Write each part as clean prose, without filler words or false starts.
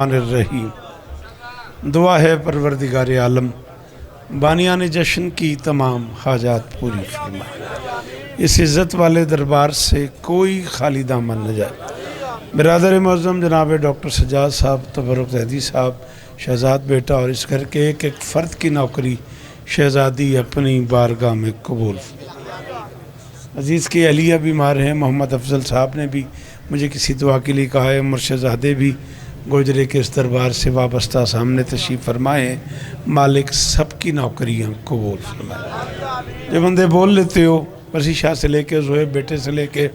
रहीम। दुआ है परवरदिगार आलम बानियान जश्न की तमाम हाजात पूरी फरमाए। इस इज़्ज़त वाले दरबार से कोई खाली दामन न जाए। बिरादर मौज़म जनाब डॉक्टर सजाद साहब, तबरुक ज़ैदी साहब, शहजाद बेटा और इस घर के एक एक फ़र्द की नौकरी शहजादी अपनी बारगाह में कबूल। अज़ीज़ की अलिया बीमार हैं। मोहम्मद अफजल साहब ने भी मुझे किसी दुआ के लिए कहा है। मुर्शदादे भी गुजरे के इस दरबार से वाबस्ता सामने तशरीफ़ फरमाए। मालिक सबकी नौकरियाँ कबूल फरमाए। जो बंदे बोल लेते हो वसी शाह से लेके ज़ोहेब बेटे से लेके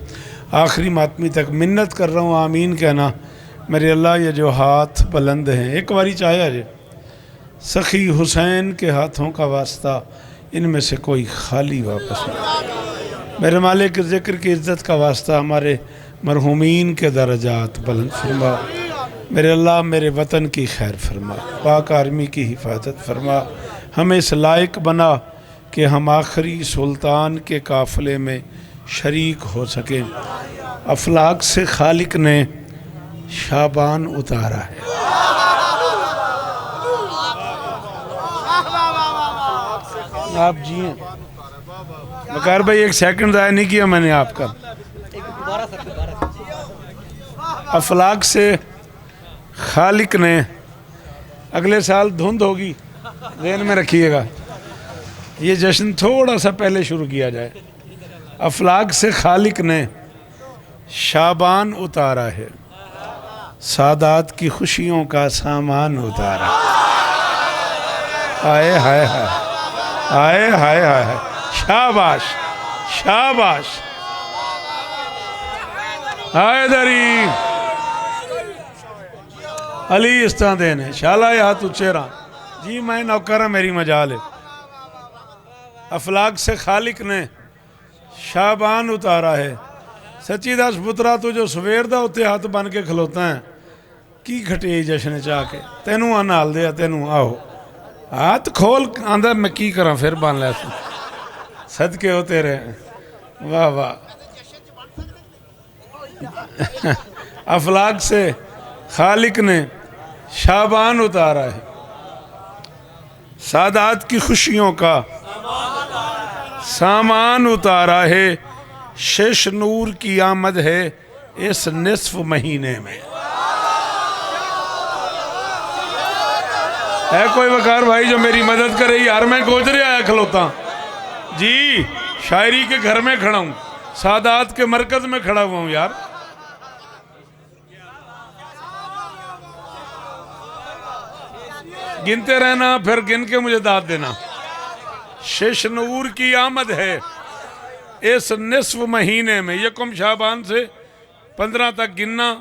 आखिरी मातमी तक मिन्नत कर रहा हूँ, आमीन कहना। मेरे अल्लाह ये जो हाथ बुलंद हैं, एक बारी चाहे जे सखी हुसैन के हाथों का वास्ता, इनमें से कोई खाली वापस नहीं। मेरे मालिक के ज़िक्र की इज़्ज़त का वास्ता हमारे मरहूमीन के दर्जात बुलंद फरमा। मेरे अल्लाह मेरे वतन की खैर फरमा, पाक आर्मी की हिफाजत फरमा। हमें इस लायक बना कि हम आखिरी सुल्तान के काफ़िले में शरीक हो सकें। अफलाक से खालिक ने शाबान उतारा है। आप जिए बकार भाई, एक सेकंड ज़ाया नहीं किया मैंने आपका। अफलाक से खालिक ने, अगले साल धुंध होगी, ज़हन में रखिएगा, ये जश्न थोड़ा सा पहले शुरू किया जाए। अफलाक से खालिक ने शाबान उतारा है, सादात की खुशियों का सामान उतारा। आए हाय हाय, आए हाय हाय, शाबाश शाबाश। आए दरी अली इस्तां देने शाला हाथ उच्चे रहा जी, मैं नौकर मेरी मजाल है। अफलाक से खालिक ने शाबान उतारा है। सच्ची दस पुत्रा तू जो सवेर दा उत्ते हाथ बन के खलोता है, की खटे जश्न चाह के तेनू आ नाल दे, तेनू आओ हाथ खोल आंदा मैं की करा फिर बन लै सदके हो तेरे। वाह वाह। अफलाक से खालिक ने शाबान उतारा है, सादात की खुशियों का सामान उतारा है। शेष नूर की आमद है इस निस्फ महीने में। है कोई वकार भाई जो मेरी मदद करे यार? मैं गोजरे आया खलोता जी, शायरी के घर में खड़ा हूँ, सादात के मरकज में खड़ा हुआ हूँ यार। गिनते रहना फिर गिन के मुझे दाद देना। शेष नूर की आमद है इस निस्फ महीने में। यकम शाबान से 15 तक गिनना,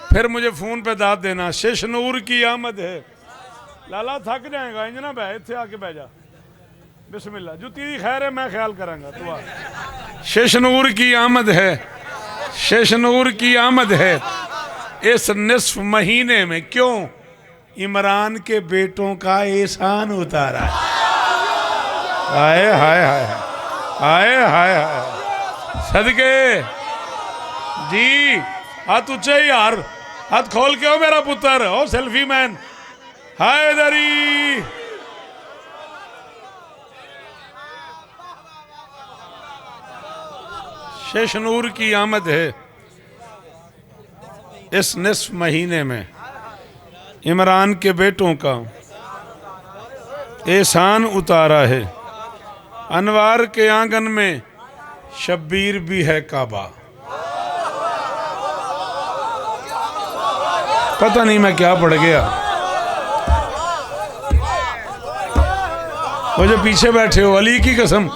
फिर मुझे फ़ोन पे दाद देना। शेष नूर की आमद है। लाला थक जाएगा इंजना बह, इतने आके बह जा। बिस्मिल्लाह, जुती खैर है, मैं ख्याल करांगा तू। शेष नूर की आमद है, शेष नूर की आमद है इस निस्फ महीने में। क्यों? इमरान के बेटों का एहसान उतारा है। आए हाय हाय, आए हाय हाय, सदके जी। हाथ ऊंचे यार, हाथ खोल के हो मेरा पुत्र, ओ सेल्फी मैन। हाय दरी शेष नूर की आमद है इस निस्फ महीने में। इमरान के बेटों का एहसान उतारा है। अनवार के आंगन में शब्बीर भी है काबा। पता नहीं मैं क्या पढ़ गया। वो जो पीछे बैठे हो, अली की कसम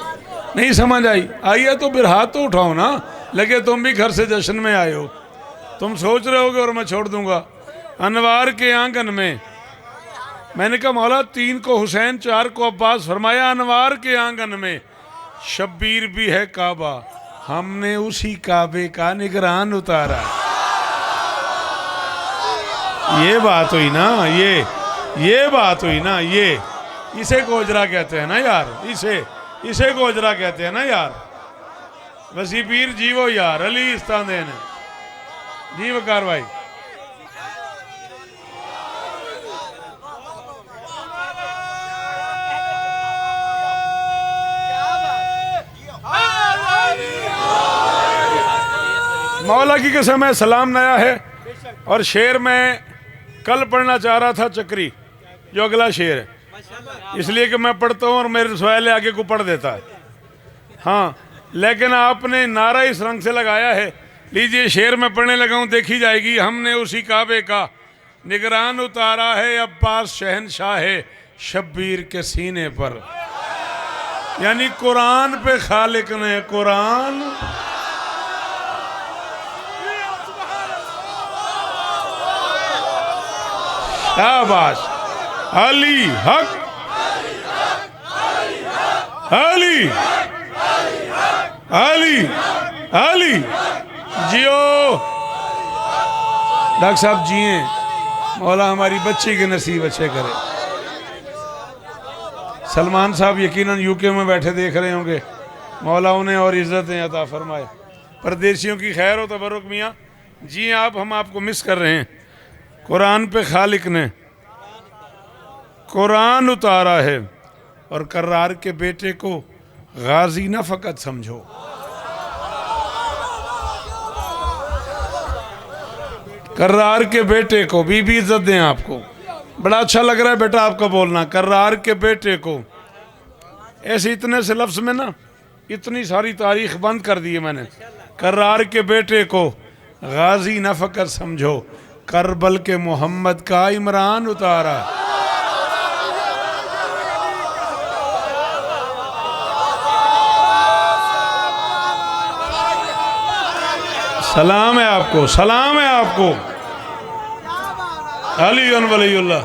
नहीं समझ आई। है तो फिर हाथ तो उठाओ ना, लगे तुम भी घर से जश्न में आए हो। तुम सोच रहे होगे और मैं छोड़ दूंगा। अनवार के आंगन में, मैंने कहा मौला 3 को हुसैन 4 को अब्बास, फरमाया अनवार के आंगन में शब्बीर भी है काबा। हमने उसी काबे का निगरान उतारा। ये बात हुई ना, ये बात हुई ना। ये इसे गोजरा कहते हैं ना यार, इसे गोजरा कहते हैं ना यार। वसी पीर जीवो यार, अली इस्तान देन जी। वकार भाई मौला की कसम है, सलाम नया है। और शेर मैं कल पढ़ना चाह रहा था चक्री, जो अगला शेर है, इसलिए कि मैं पढ़ता हूँ और मेरे सवाल आगे को पढ़ देता है। हाँ, लेकिन आपने नारा इस रंग से लगाया है। लीजिए शेर मैं पढ़ने लगा हूँ, देखी जाएगी। हमने उसी काबे का निगरान उतारा है, अब्बास शहनशाह है शब्बीर के सीने पर। यानी कुरान पे खालिक ने, कुरान शाबाश, अली हक, अली अली अली, जियो डॉक्टर साहब जिए, मौला हमारी बच्ची के नसीब अच्छे करे। सलमान साहब यकीनन यूके में बैठे देख रहे होंगे, मौला उन्हें और इज्जतें अता फरमाए। परदेशियों की खैर हो तबरुक मियाँ जी, आप हम आपको मिस कर रहे हैं। कुरान पे खालिक ने कुरान उतारा है, और कर्रार के बेटे को गाजी न फकत समझो। कर्रार के बेटे को, बीबी इज्जत दें आपको, बड़ा अच्छा लग रहा है बेटा आपका बोलना। कर्रार के बेटे को, ऐसे इतने से लफ्ज़ में ना इतनी सारी तारीख बंद कर दी है मैंने। कर्रार के बेटे को गाजी न फकत समझो, करबल के मोहम्मद का इमरान उतारा। सलाम है आपको, सलाम है आपको। अली वलीउल्लाह,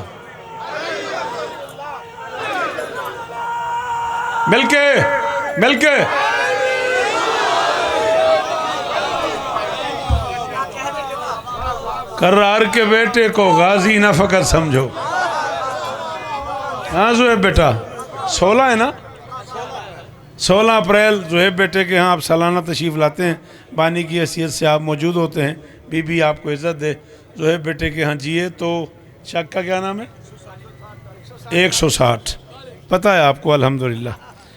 मिलके मिलके कर्रार के बेटे को गाजी न फकत समझो। हाँ जुहेब बेटा, 16 है ना, 16 अप्रैल जुहेब बेटे के यहाँ आप सालाना तशरीफ़ लाते हैं, बानी की हैसियत से आप मौजूद होते हैं। बीबी आपको इज़्ज़त दे। जुहेब बेटे के यहाँ जिए तो शक का क्या नाम है, 160 पता है आपको अल्हम्दुलिल्लाह।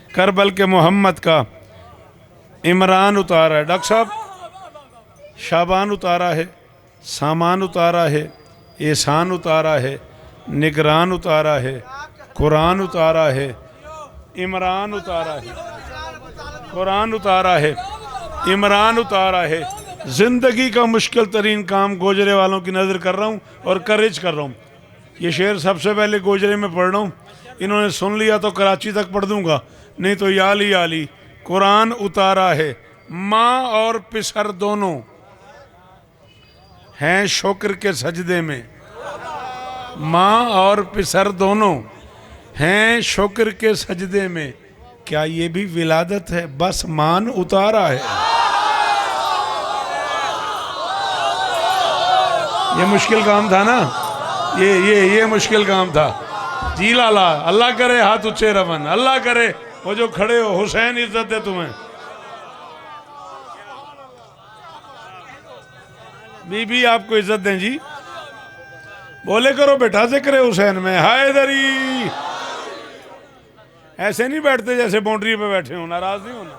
करबल के मोहम्मद का इमरान उतारा है। डॉक्टर साहब, शाबान उतारा है, सामान उतारा है, एहसान उतारा है, निगरान उतारा है, कुरान उतारा है, इमरान उतारा है, कुरान उतारा है, इमरान उतारा है। ज़िंदगी का मुश्किल तरीन काम गोजरे वालों की नज़र कर रहा हूँ और करेज कर रहा हूँ। ये शेर सबसे पहले गोजरे में पढ़ रहा हूँ, इन्होंने सुन लिया तो कराची तक पढ़ दूँगा, नहीं तो याली याली। कुरान उतारा है, माँ और पिसर दोनों हैं शुक्र के सजदे में। माँ और पिसर दोनों हैं शुक्र के सजदे में। क्या ये भी विलादत है? बस मान उतारा है। ये मुश्किल काम था ना, ये मुश्किल काम था जी लाला। अल्लाह करे हाथ ऊंचे रवन, अल्लाह करे वो जो खड़े हो हुसैन इज्जत दे तुम्हें। बीबी आपको इज्जत दें जी, बोले करो बेटा जिक्र हुसैन में हैदरी। ऐसे नहीं बैठते जैसे बाउंड्री पे बैठे हो, नाराज नहीं होना,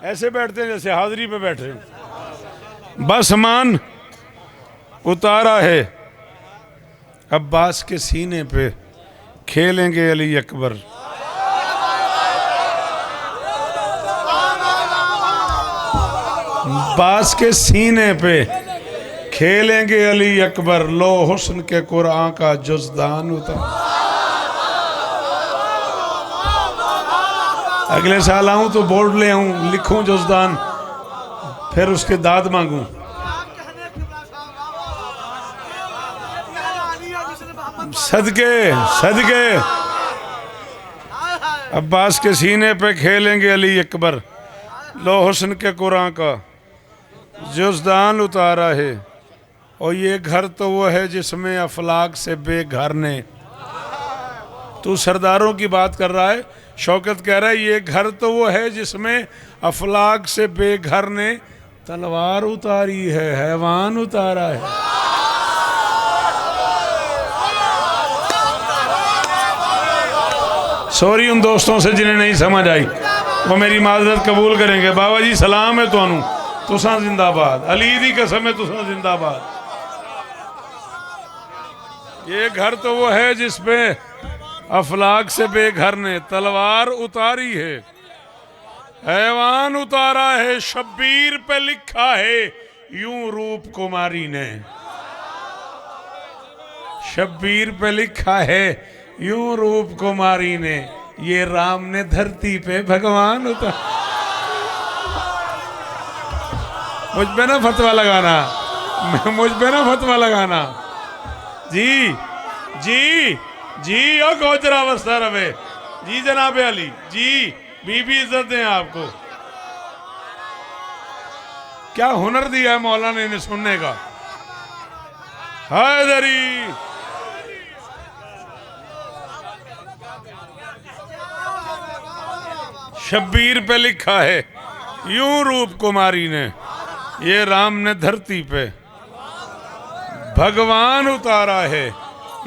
ऐसे बैठते हैं जैसे हाजिरी पे बैठे हो। बस मान उतारा है, अब्बास के सीने पे खेलेंगे अली अकबर। अब्बास के सीने पे खेलेंगे अली अकबर, लो हुस्न के कुरान का जुज़दान उतार। अगले साल आऊं तो बोर्ड ले आऊं, लिखूं जुज़दान, फिर उसके दाद मांगूं। सदके सदके अब्बास के सीने पे खेलेंगे अली अकबर, लो हुस्न के कुरान का जुज़दान उतारा है। और ये घर तो वो है जिसमें अफलाक से बेघर ने। तू सरदारों की बात कर रहा है, शौकत कह रहा है ये घर तो वो है जिसमें अफलाक से बेघर ने तलवार उतारी है, हैवान उतारा है। सॉरी उन दोस्तों से जिन्हें नहीं समझ आई, वो मेरी माजरत कबूल करेंगे। बाबा जी सलाम है तुहानू, तुसा जिंदाबाद, अली दी कसम है तुसा जिंदाबाद। ये घर तो वो है जिसपे अफलाक से बेघर ने तलवार उतारी है, हैवान उतारा है, शब्बीर पे लिखा है यूं रूप कुमारी ने। शब्बीर पे लिखा है यूं रूप कुमारी ने, ये राम ने धरती पे भगवान उतार। मुझ पे ना फतवा लगाना, मुझ पे ना फतवा लगाना। जी जी जी ओ गोजरा वस्ता रवे जी, जनाब अली जी, बीबी इज्जत दें आपको। क्या हुनर दिया है मौलाना ने सुनने का। हैदरी शब्बीर पे लिखा है यूं रूप कुमारी ने, ये राम ने धरती पे भगवान उतारा है।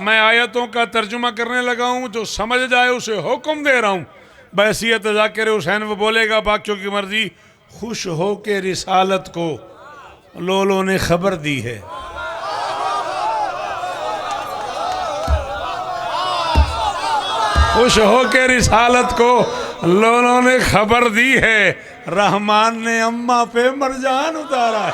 मैं आयतों का तर्जुमा करने लगा हूं, जो समझ जाए उसे हुक्म दे रहा हूं। बहसीयत ज़ाकिर हुसैन वो बोलेगा, बाकियों की मर्जी। खुश हो के रिसालत को लोलों ने खबर दी है। खुश हो के रिसालत को लोलों ने खबर दी है, रहमान ने अम्मा पे मरजान उतारा है।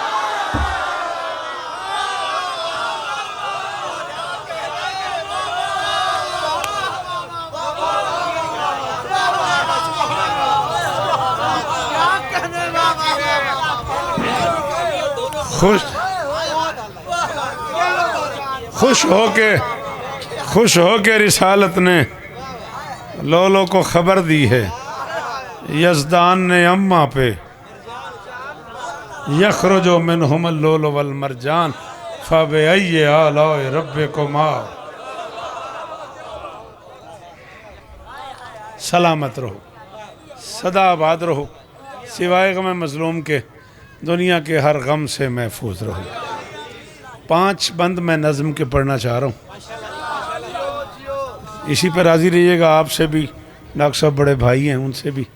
खुश हो के रिसालत ने लोलो को खबर दी है, यज़दान ने अम्मा पे यखरुजो मिनहुमुल लोलो वल मरजान फबिअय्यि आलाए रब्बिकुमा। सलामत रहो, सदा आबाद रहो, सिवाय गम मज़लूम के दुनिया के हर गम से महफूज रहो। 5 बंद मैं नज़म के पढ़ना चाह रहा हूँ, इसी पर राज़ी रहिएगा। आपसे भी, डॉक्टर साहब बड़े भाई हैं, उनसे भी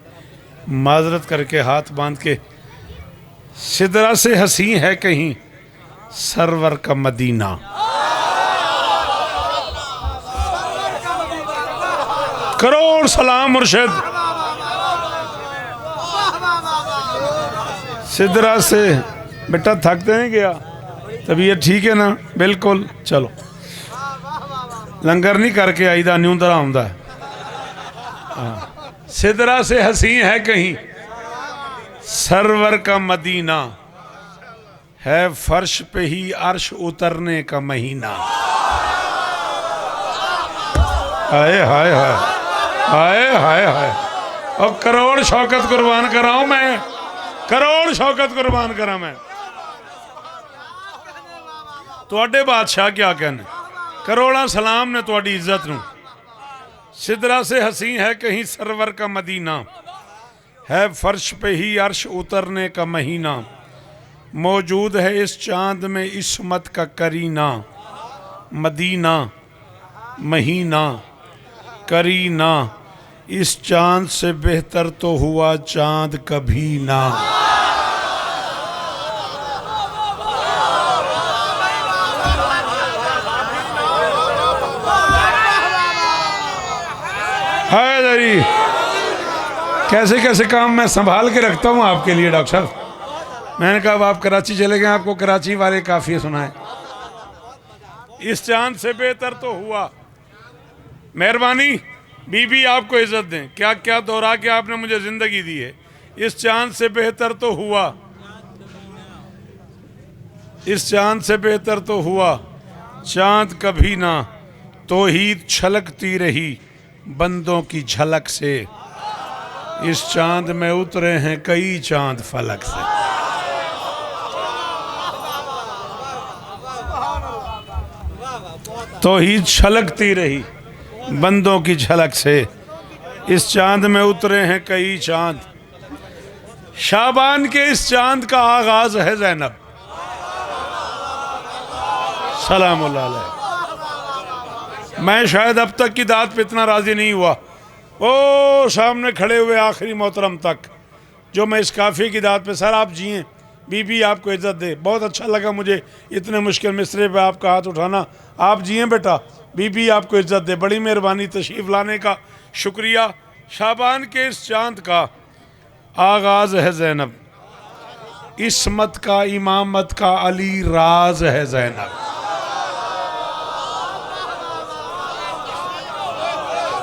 माजरत करके हाथ बांध के। सिदरा से हसी है कहीं सरवर का मदीना, करोड़ सलाम मुर्शिद। सिदरा से बेटा थकते हैं क्या, तबीयत ठीक है ना? बिल्कुल, चलो लंगर नहीं करके आईदा, न्यूंदरा आउंदा है। सिदरा से हसी है कहीं सरवर का मदीना, है फर्श पे ही अर्श उतरने का महीना। हाय हाय हाय हाय हाय हाय। और करोड़ शौकत कुर्बान कराऊं मैं, करोड़ शौकत कुर्बान करा मैं। तुहाडे बादशाह क्या कहने, करोड़ा सलाम ने तुहाडी इज्जत नूं। सिदरा से हसी है कहीं सरवर का मदीना, है फर्श पे ही अर्श उतरने का महीना। मौजूद है इस चांद में इस्मत का करीना, मदीना महीना करीना। इस चांद से बेहतर तो हुआ चांद कभी ना। हैदरी कैसे कैसे काम मैं संभाल के रखता हूँ आपके लिए डॉक्टर साहब। मैंने कहा अब आप कराची चले गए, आपको कराची वाले काफिए सुनाए। इस चांद से बेहतर तो हुआ, मेहरबानी बीबी आपको इज्जत दें, क्या क्या दोहरा के आपने मुझे जिंदगी दी है। इस चांद से बेहतर तो हुआ, इस चांद से बेहतर तो हुआ चांद कभी ना। तौहीद छलकती रही बंदों की झलक से, इस चांद में उतरे हैं कई चांद फलक से। तौहीद छलकती रही बंदों की झलक से, इस चांद में उतरे हैं कई चांद। शाबान के इस चांद का आगाज है ज़ैनब, सलामुल्लाह अलैह। मैं शायद अब तक की दात पे इतना राजी नहीं हुआ, ओ सामने खड़े हुए आखिरी मोहतरम तक, जो मैं इस काफ़ी की दात पे, सर आप जिए बीबी आपको इज्जत दे। बहुत अच्छा लगा मुझे इतने मुश्किल मिसरे पे आपका हाथ उठाना। आप जिए बेटा, बीबी आपको इज्जत दे। बड़ी मेहरबानी तशरीफ़ लाने का, शुक्रिया। शाबान के इस चांद का आगाज़ है ज़ैनब, इस्मत का इमामत का अली राज है ज़ैनब।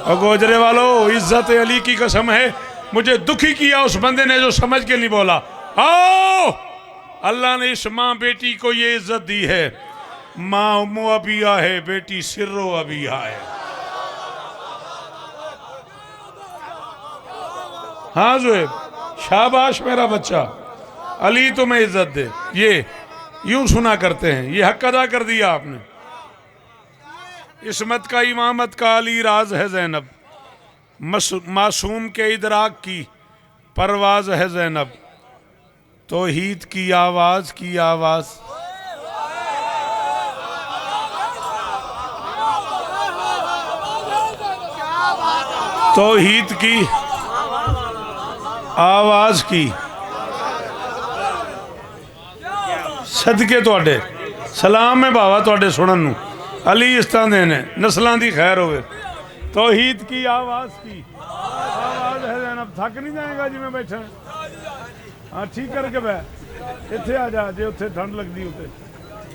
और गोजरे वालों, इज्जत अली की कसम है, मुझे दुखी किया उस बंदे ने जो समझ के नहीं बोला। आओ, अल्लाह ने इस माँ बेटी को ये इज्जत दी है। माँ उम्मो अबिया है, बेटी सिर्रो अबिया है। हाँ ज़ुएब, शाबाश मेरा बच्चा, अली तुम्हें इज्जत दे। ये यूं सुना करते हैं, ये हक अदा कर दिया आपने। इस्मत का इमामत का अली राज है ज़ैनब, मासूम के इदराक की परवाज है ज़ैनब। तौहीद की आवाज़ की आवाज़, तौहीद की आवाज़ की। सदके तुहाडे सलाम है बाबा तुहाडे सुनन नूं। अली इस तरह दे ने, नस्लों की खैर होवे। तौहीद की आवाज़ की आवाज़ है ज़ैनब। थक नहीं जाएगा जी मैं बैठा। हाँ ठीक करके बह, इत्थे आ जा जे उत्थे ठंड लगती उत्ते।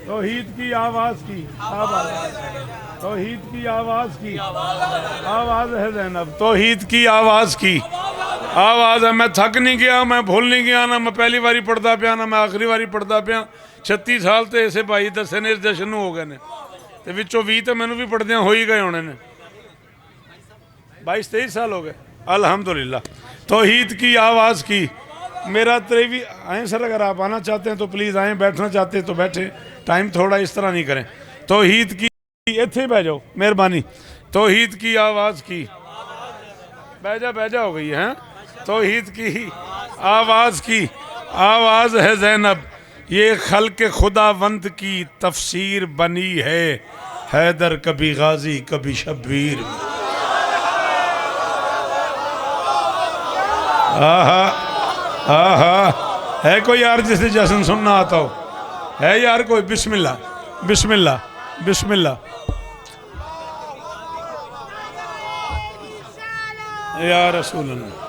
तौहीद की आवाज़ की आवाज़, तौहीद की आवाज़ की आवाज़ है ज़ैनब। तौहीद की आवाज़ की आवाज़ है। मैं थक नहीं गया, मैं भूल नहीं गया, ना मैं पहली बारी पढ़ता पाया, ना मैं आखिरी बारी पढ़ता पाया। 36 साल तो इसे भाई दसे ने इस जश्न हो गए ने, ते विचों 20 तो मैनू भी पढ़दे हो ही गए होने ने। 22-23 साल हो गए अल्हम्दुलिल्लाह। तौहीद की आवाज़ की। मेरा त्रेवी आए सर, अगर आप आना चाहते हैं तो प्लीज़ आएँ, बैठना चाहते हैं तो बैठें, टाइम थोड़ा इस तरह नहीं करें। तौहीद की, इत्थे बह जाओ मेहरबानी। तौहीद की आवाज़ की, बह जा हो गई है। तौहीद की आवाज़ की आवाज़ है ज़ैनब, ये खल्क खुदावंद की तफसीर बनी है। हैदर कभी गाजी कभी शब्बीर। आहा आहा, है कोई यार जिसे जश्न सुनना आता हो? है यार कोई? बिस्मिल्लाह बिस्मिल्लाह बिस्मिल्लाह। या रसूल अल्लाह।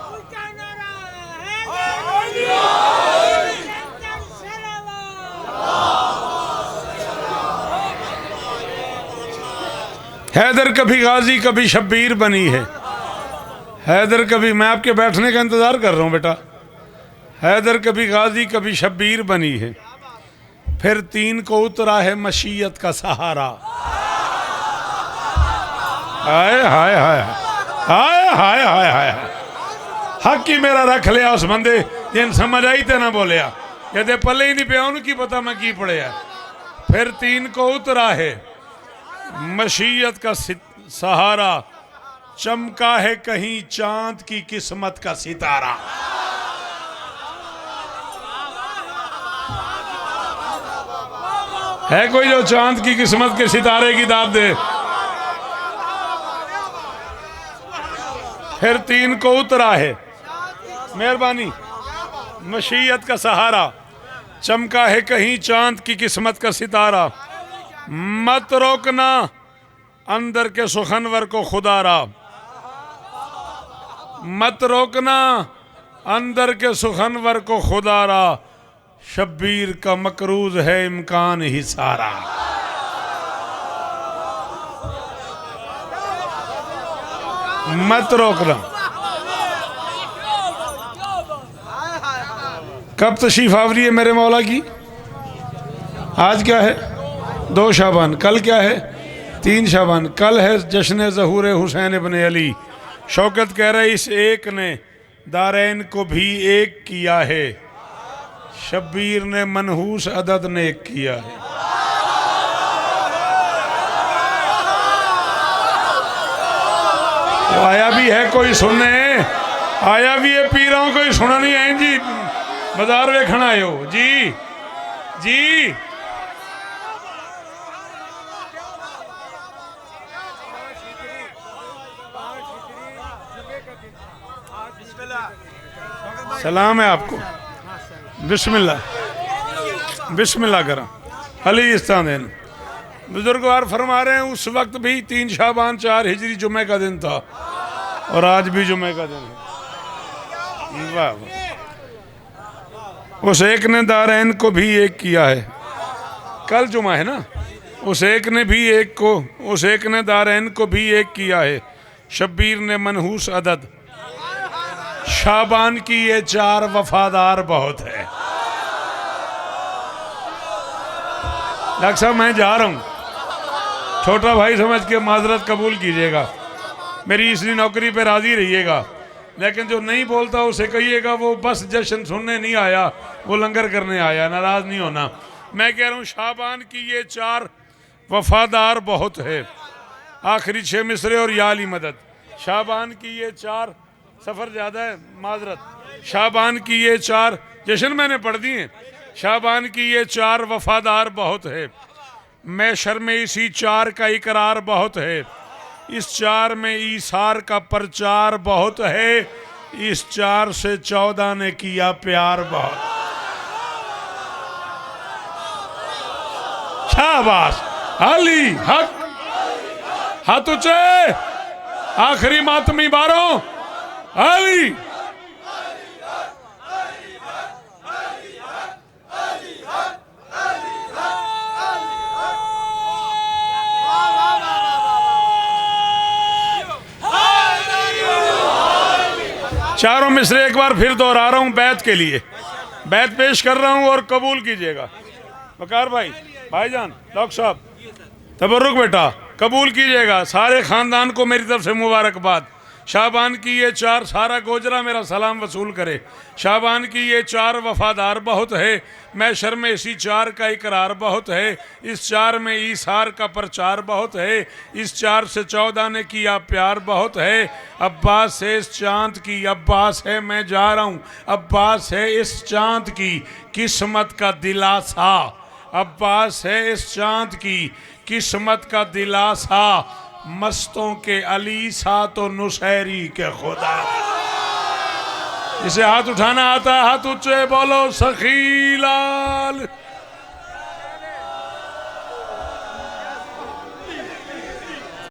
हैदर कभी गाजी कभी शब्बीर बनी है। हैदर कभी, मैं आपके बैठने का इंतज़ार कर रहा हूँ बेटा। हैदर कभी गाजी कभी शब्बीर बनी है। फिर 3 को उतरा है मशीयत का सहारा। हाय हाय हाय हाय हाय हाय हाय। हक ही मेरा रख लिया उस बंदे जिन समझ आई ते ना बोलिया, कहते पले ही नहीं पिया उनकी पता मैं की पढ़िया। फिर 3 को उतरा है मशीयत का सहारा, चमका है कहीं चांद की किस्मत का सितारा। है कोई जो चांद की किस्मत के सितारे की दाद दे? फिर 3 को उतरा है, मेहरबानी, मशीयत का सहारा, चमका है कहीं चांद की किस्मत का सितारा। मत रोकना अंदर के सुखनवर को खुदारा, मत रोकना अंदर के सुखनवर को खुदारा। शब्बीर का मकरूज है इम्कान ही सारा। मत रोकना। कब तशरीफ आवरी है मेरे मौला की? आज क्या है? 2 शाबान। कल क्या है? 3 शाबान। कल है जश्न ज़हूर हुसैन इब्न अली। शौकत कह रहे इस एक ने दारैन को भी एक किया है, शब्बीर ने मनहूस अदद नेक किया है। तो आया भी है कोई सुनने, आया भी है पीरों कोई सुना नहीं है जी। बाजार वेखण आए हो जी? जी सलाम है आपको। बिस्मिल्लाह। बिस्मिल्लाह करा अली इस्तादेन। बुजुर्गवार फरमा रहे हैं उस वक्त भी 3 शाबान 4 हिजरी जुमे का दिन था और आज भी जुमे का दिन है। वाह वाह। उस एक ने दारैन को भी एक किया है, कल जुमा है ना, उस एक ने दारैन को भी एक किया है। शब्बीर ने मनहूस अदद, शाबान की ये 4 वफादार बहुत है। डॉक्टर साहब मैं जा रहा हूँ, छोटा भाई समझ के माजरत कबूल कीजिएगा, मेरी इसलिए नौकरी पे राजी रहिएगा, लेकिन जो नहीं बोलता उसे कहिएगा वो बस जश्न सुनने नहीं आया, वो लंगर करने आया, नाराज नहीं होना। मैं कह रहा हूँ शाबान की ये 4 वफादार बहुत है। आखिरी 6 मिसरे और या अली मदद। शाबान की ये 4 सफ़र ज़्यादा है माजरत। शाबान की ये 4 जश्न मैंने पढ़ दिए। शाबान की ये 4 वफादार बहुत है। मैं शर्म इसी 4 का इकरार बहुत है। इस 4 में ईसार का प्रचार बहुत है। इस 4 से 14 ने किया प्यार बहुत। शाबाश अली हक हाथ ऊंचे। आखिरी मातमी बारों अली। चारों मिसरे एक बार फिर दोहरा रहा हूं बैत के लिए, बैत पेश कर रहा हूं और कबूल कीजिएगा। वकार भाई, भाईजान, डॉक्टर साहब, तबरुक बेटा, कबूल कीजिएगा। सारे खानदान को मेरी तरफ से मुबारकबाद। शाबान की ये 4 सारा गोजरा मेरा सलाम वसूल करे। शाबान की ये 4 वफादार बहुत है। मैं शर्म इसी 4 का इकरार बहुत है। इस 4 में ईसार का प्रचार बहुत है। इस 4 से 14 ने किया प्यार बहुत है। अब्बास है इस चांद की, अब्बास है मैं जा रहा हूँ, अब्बास है इस चांद की किस्मत का दिलासा। अब्बास है इस चांद की किस्मत का दिलासा। मस्तों के अली सा तो नुसैरी के खुदा। इसे हाथ उठाना आता है, हाथ ऊंचे बोलो सखी लाल।